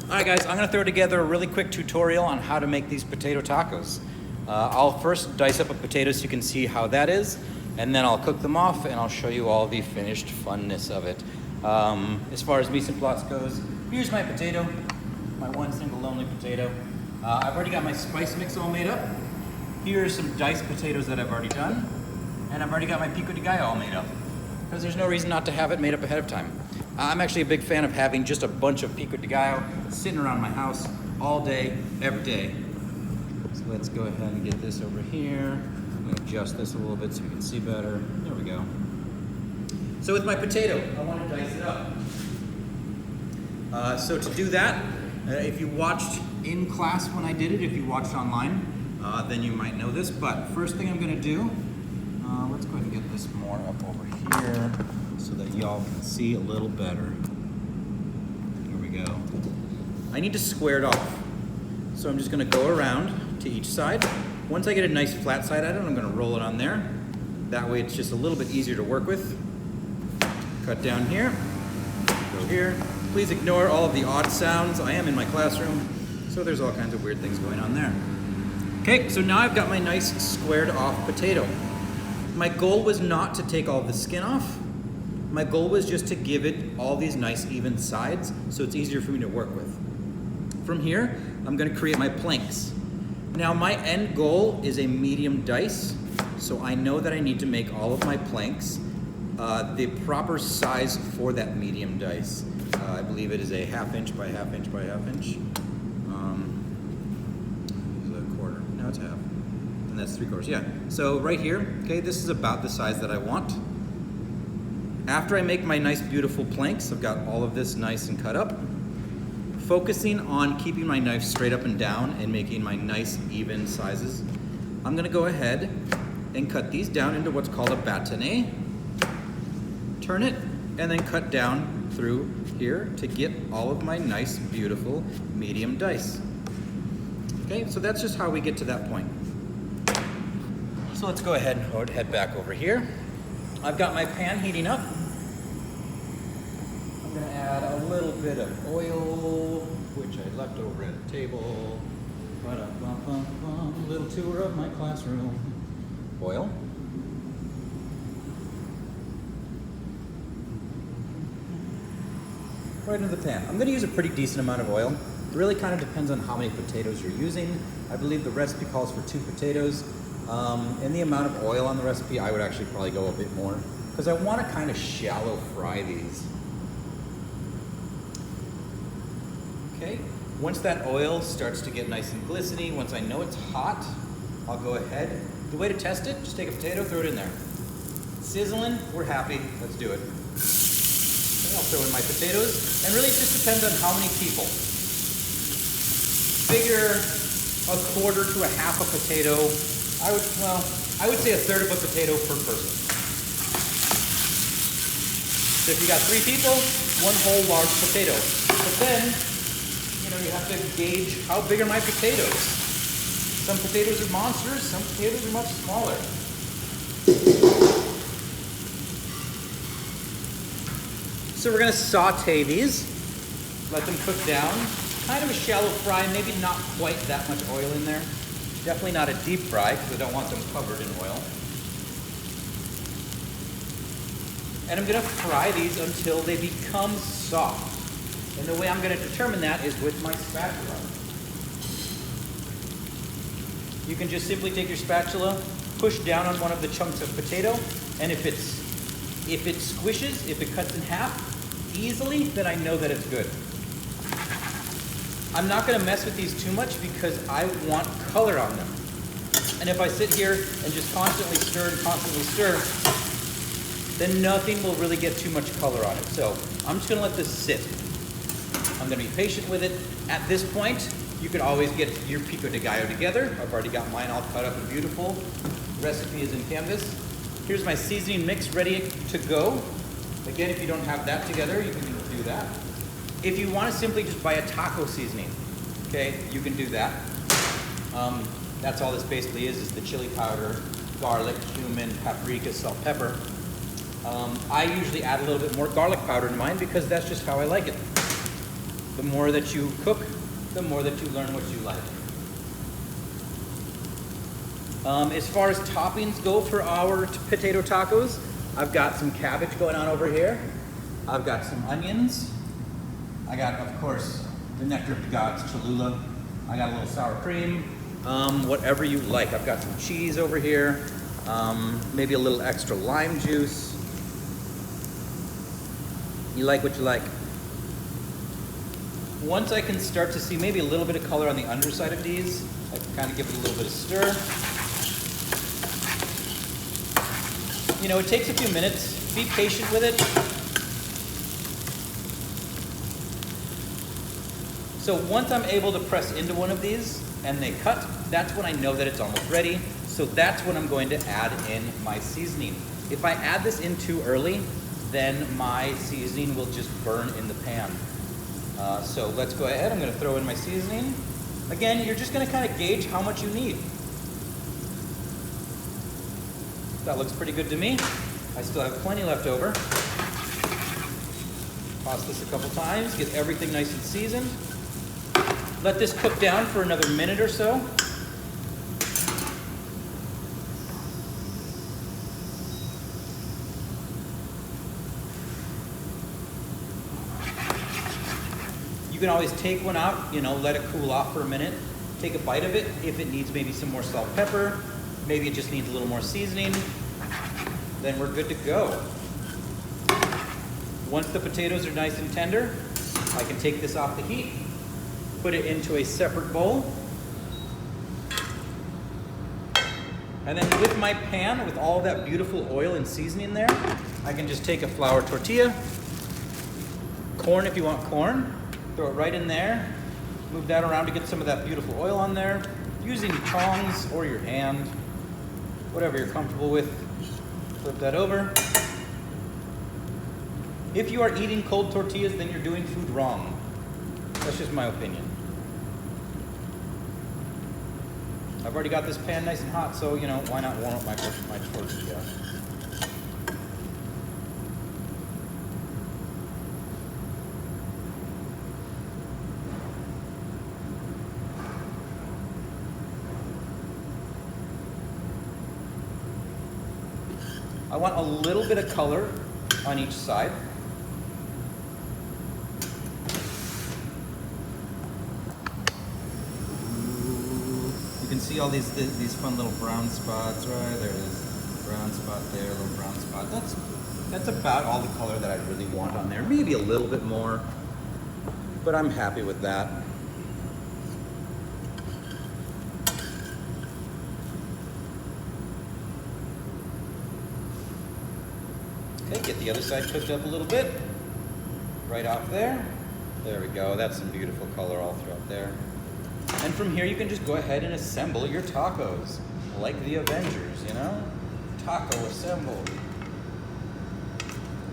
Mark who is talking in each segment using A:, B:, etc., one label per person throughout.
A: All right, guys, I'm gonna throw together a really quick tutorial on how to make these potato tacos. I'll first dice up a potato so you can see how that is, and then I'll cook them off and I'll show you all the finished funness of it. As far as mise en place goes, here's my potato, my one single lonely potato. I've already got my spice mix all made up. Here's some diced potatoes that I've already done, and I've already got my pico de gallo all made up, because there's no reason not to have it made up ahead of time. I'm actually a big fan of having just a bunch of pico de gallo sitting around my house all day, every day. So let's go ahead and get this over here. I'm gonna adjust this a little bit so you can see better. There we go. So with my potato, I want to dice it up. So to do that, if you watched in class when I did it, if you watched online, then you might know this, but first thing I'm gonna do, let's go ahead and get this more up over here so that y'all can see a little better. Here we go. I need to square it off. So I'm just gonna go around to each side. Once I get a nice flat side at it, I'm gonna roll it on there. That way it's just a little bit easier to work with. Cut down here, go here. Please ignore all of the odd sounds. I am in my classroom, so there's all kinds of weird things going on there. Okay, so now I've got my nice squared off potato. My goal was not to take all the skin off. My goal was just to give it all these nice even sides so it's easier for me to work with. From here, I'm gonna create my planks. Now my end goal is a medium dice, so I know that I need to make all of my planks the proper size for that medium dice. I believe it is a 1/2 inch by 1/2 inch by 1/2 inch. Is it a quarter? No, it's 1/2. And that's 3/4, yeah. So right here, okay, this is about the size that I want. After I make my nice beautiful planks, I've got all of this nice and cut up. Focusing on keeping my knife straight up and down and making my nice even sizes, I'm gonna go ahead and cut these down into what's called a bâtonnet. Turn it, and then cut down through here to get all of my nice, beautiful medium dice. Okay, so that's just how we get to that point. So let's go ahead and head back over here. I've got my pan heating up. I'm gonna add a little bit of oil, which I left over at the table. A little tour of my classroom. Oil. Right into the pan. I'm gonna use a pretty decent amount of oil. It really kind of depends on how many potatoes you're using. I believe the recipe calls for 2 potatoes. And the amount of oil on the recipe, I would actually probably go a bit more, because I want to kind of shallow fry these. Okay, once that oil starts to get nice and glistening, once I know it's hot, I'll go ahead. The way to test it, just take a potato, throw it in there. Sizzling, we're happy, let's do it. Okay, I'll throw in my potatoes, and really it just depends on how many people. Figure 1/4 to 1/2 a potato. I would say 1/3 of a potato per person. So if you got 3 people, 1 whole large potato. But then, you have to gauge how big are my potatoes. Some potatoes are monsters, some potatoes are much smaller. So we're gonna saute these, let them cook down. Kind of a shallow fry, maybe not quite that much oil in there. Definitely not a deep fry, because I don't want them covered in oil. And I'm gonna fry these until they become soft. And the way I'm gonna determine that is with my spatula. You can just simply take your spatula, push down on one of the chunks of potato, and if it squishes, if it cuts in half easily, then I know that it's good. I'm not gonna mess with these too much because I want color on them. And if I sit here and just constantly stir, then nothing will really get too much color on it. So I'm just gonna let this sit. I'm gonna be patient with it. At this point, you can always get your pico de gallo together. I've already got mine all cut up and beautiful. The recipe is in Canvas. Here's my seasoning mix ready to go. Again, if you don't have that together, you can do that. If you want to simply just buy a taco seasoning, okay, you can do that. That's all this basically is the chili powder, garlic, cumin, paprika, salt, pepper. I usually add a little bit more garlic powder in mine because that's just how I like it. The more that you cook, the more that you learn what you like. As far as toppings go for our potato tacos, I've got some cabbage going on over here. I've got some onions. I got, of course, the nectar of the gods, Cholula. I got a little sour cream, whatever you like. I've got some cheese over here, maybe a little extra lime juice. You like what you like. Once I can start to see maybe a little bit of color on the underside of these, I can kind of give it a little bit of stir. You know, it takes a few minutes. Be patient with it. So once I'm able to press into one of these and they cut, that's when I know that it's almost ready. So that's when I'm going to add in my seasoning. If I add this in too early, then my seasoning will just burn in the pan. So let's go ahead. I'm going to throw in my seasoning. Again, you're just going to kind of gauge how much you need. That looks pretty good to me. I still have plenty left over. Toss this a couple times, get everything nice and seasoned. Let this cook down for another minute or so. You can always take one out, you know, let it cool off for a minute. Take a bite of it. If it needs maybe some more salt, pepper, maybe it just needs a little more seasoning, then we're good to go. Once the potatoes are nice and tender, I can take this off the heat, put it into a separate bowl. And then with my pan, with all that beautiful oil and seasoning there, I can just take a flour tortilla, corn if you want corn, throw it right in there, move that around to get some of that beautiful oil on there, using tongs or your hand, whatever you're comfortable with. Flip that over. If you are eating cold tortillas, then you're doing food wrong. That's just my opinion. I've already got this pan nice and hot, so, you know, why not warm up my tortilla? I want a little bit of color on each side. You can see all these fun little brown spots, right? There's a brown spot there, a little brown spot. That's about all the color that I really want on there. Maybe a little bit more, but I'm happy with that. Okay, get the other side cooked up a little bit. Right off there. There we go. That's some beautiful color all throughout there. And from here, you can just go ahead and assemble your tacos, like the Avengers, you know? Taco assemble.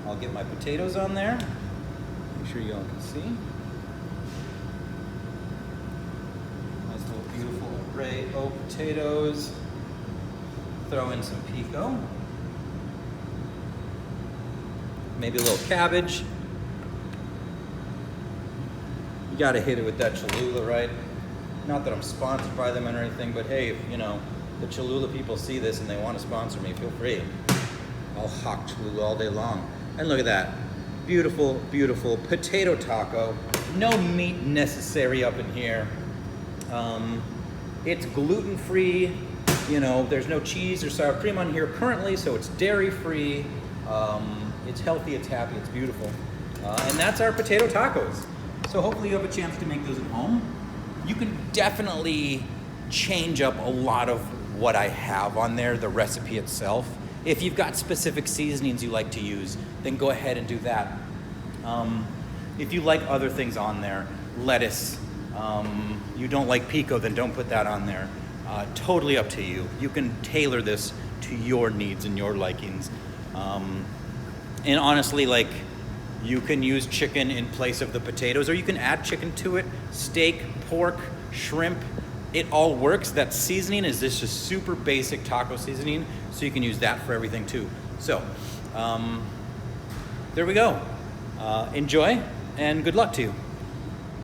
A: I'll get my potatoes on there. Make sure you all can see. Nice little beautiful array of potatoes. Throw in some pico. Maybe a little cabbage. You gotta hit it with that Cholula, right? Not that I'm sponsored by them or anything, but hey, if, you know, the Cholula people see this and they want to sponsor me, feel free. I'll hawk Cholula all day long. And look at that. Beautiful, beautiful potato taco. No meat necessary up in here. It's gluten-free. You know, there's no cheese or sour cream on here currently, so it's dairy-free. It's healthy, it's happy, it's beautiful. And that's our potato tacos. So hopefully you have a chance to make those at home. You can definitely change up a lot of what I have on there, the recipe itself. If you've got specific seasonings you like to use, then go ahead and do that. If you like other things on there, lettuce, you don't like pico, then don't put that on there. Totally up to you. You can tailor this to your needs and your likings. And honestly, like, you can use chicken in place of the potatoes, or you can add chicken to it, steak, pork, shrimp. It all works. That seasoning is just a super basic taco seasoning, so you can use that for everything too. So, there we go. Enjoy, and good luck to you.